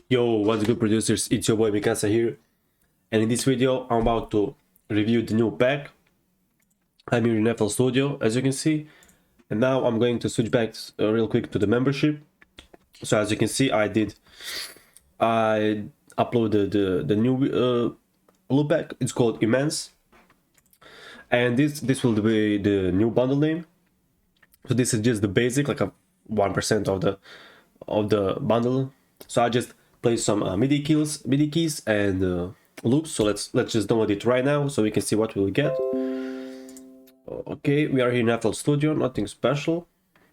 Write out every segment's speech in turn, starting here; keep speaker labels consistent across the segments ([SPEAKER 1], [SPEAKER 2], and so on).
[SPEAKER 1] Yo, what's good producers, it's your boy Mikasa here, and in this video I'm about to review the new pack. I'm here in FL Studio, as you can see, and now I'm going to switch back real quick to the membership. So as you can see, I uploaded the new loop pack. It's called Immense, and this will be the new bundle name. So this is just the basic, like a 1% of the bundle. So I just play some MIDI keys and loops. So let's just download it right now so we can see what we'll get. Okay, we are here in FL Studio, nothing special.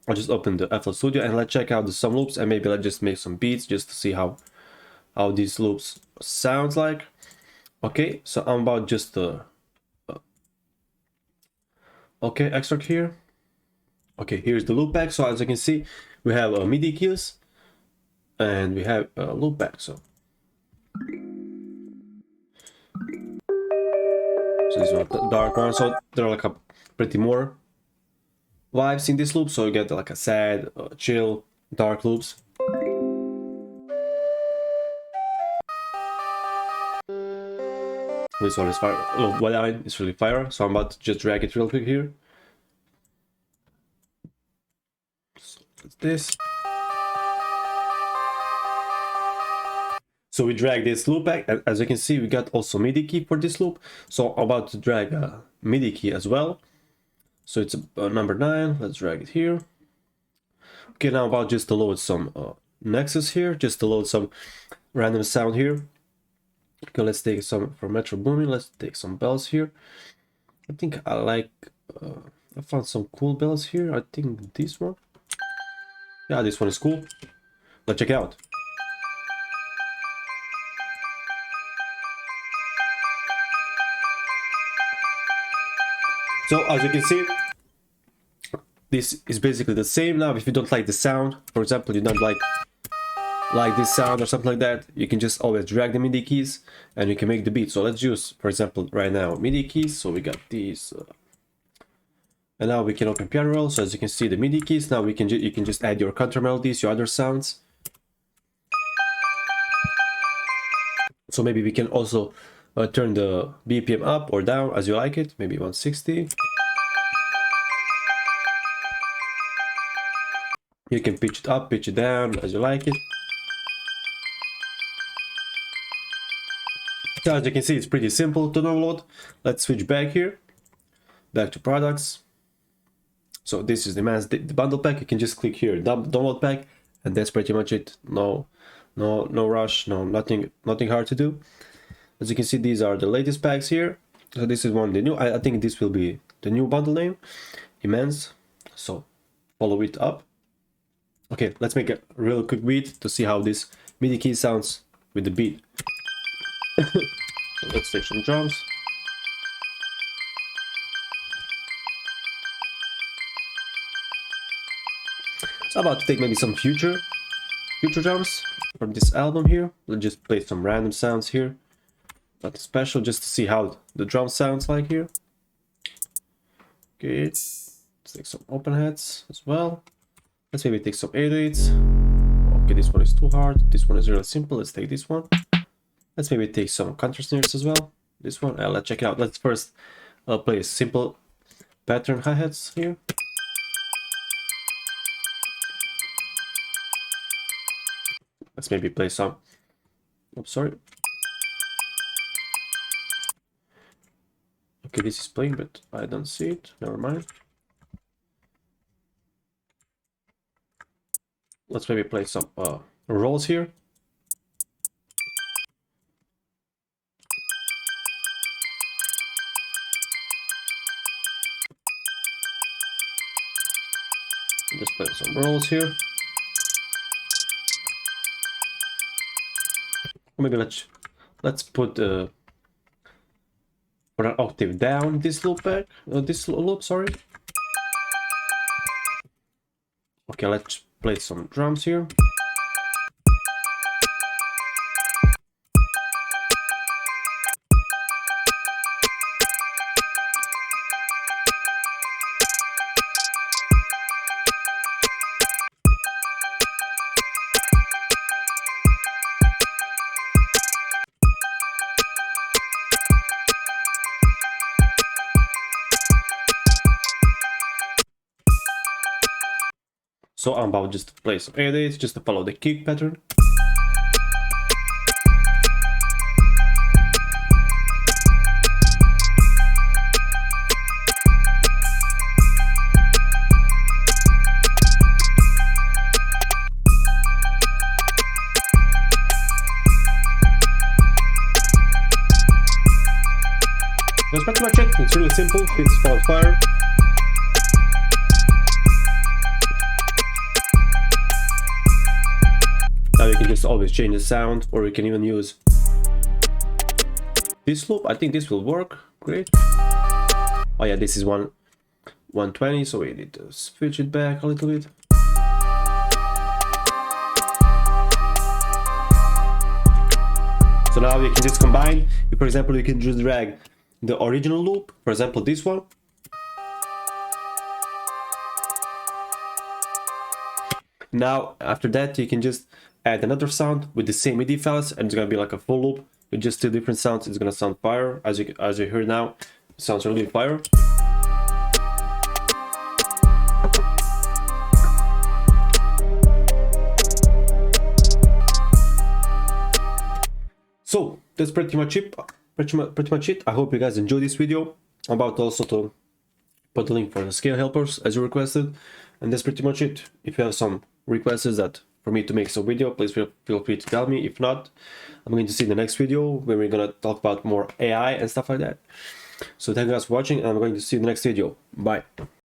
[SPEAKER 1] I'll just open the FL Studio and let's check out the some loops, and maybe let's just make some beats just to see how these loops sounds like. Okay, so I'm about just okay, extract here. Okay, here's the loop pack. So as you can see, we have MIDI keys and we have a loop pack. So this is what the dark one. So there are like a pretty more vibes in this loop. So you get like a sad, chill, dark loops. This one is fire. Oh, what line is really fire. So I'm about to just drag it real quick here. So that's this. So we drag this loop back, and as you can see, we got also MIDI key for this loop. So I'm about to drag a MIDI key as well. So it's number 9. Let's drag it here. Okay, now about just to load some Nexus here, just to load some random sound here. Okay, let's take some from Metro Boomin. Let's take some bells here. I think I like, I found some cool bells here. I think this one. Yeah, this one is cool. Let's check it out. So as you can see, this is basically the same. Now if you don't like the sound, for example, you don't like this sound or something like that, you can just always drag the MIDI keys and you can make the beat. So let's use, for example, right now MIDI keys. So we got these and now we can open piano roll. So as you can see, the MIDI keys, now you can just add your counter melodies, your other sounds. So maybe we can also turn the BPM up or down as you like it, maybe 160. You can pitch it up, pitch it down as you like it. So as you can see, it's pretty simple to download. Let's switch back here, back to products. So this is the bundle pack. You can just click here, download pack, and that's pretty much it. No rush, nothing hard to do. As you can see, these are the latest packs here. So this is one the new. I think this will be the new bundle name, Immense. So follow it up. Okay, let's make a real quick beat to see how this MIDI key sounds with the beat. Let's take some drums. So I'm about to take maybe some future drums from this album here. Let's just play some random sounds here. Nothing special, just to see how the drum sounds like here. Okay, let's take some open hats as well. Let's maybe take some 808s. Okay, this one is too hard. This one is really simple. Let's take this one. Let's maybe take some counter snares as well. This one, let's check it out. Let's first play a simple pattern hi-hats here. Let's maybe play some. Oops, sorry. Okay, this is playing, but I don't see it. Never mind. Let's maybe play some rolls here. Just play some rolls here. Or maybe let's put for an octave down this loop back. This loop, sorry. Okay, let's play some drums here. So I'm about just to play some melodies, just to follow the kick pattern. That's pretty much it. It's really simple. It's follow fire. Now you can just always change the sound, or you can even use this loop. I think this will work great. Oh yeah, this is 120, so we need to switch it back a little bit. So now you can just combine. If, for example, you can just drag the original loop, for example this one, now after that you can just add another sound with the same MIDI files, and it's gonna be like a full loop with just two different sounds. It's gonna sound fire, as you hear now. It sounds really fire. So that's pretty much it. Pretty much it. I hope you guys enjoyed this video. I'm about also to put the link for the scale helpers as you requested, and that's pretty much it. If you have some requests that for me to make some video, please feel free to tell me. If not, I'm going to see the next video where we're gonna talk about more AI and stuff like that. So thank you guys for watching, and I'm going to see you in the next video. Bye.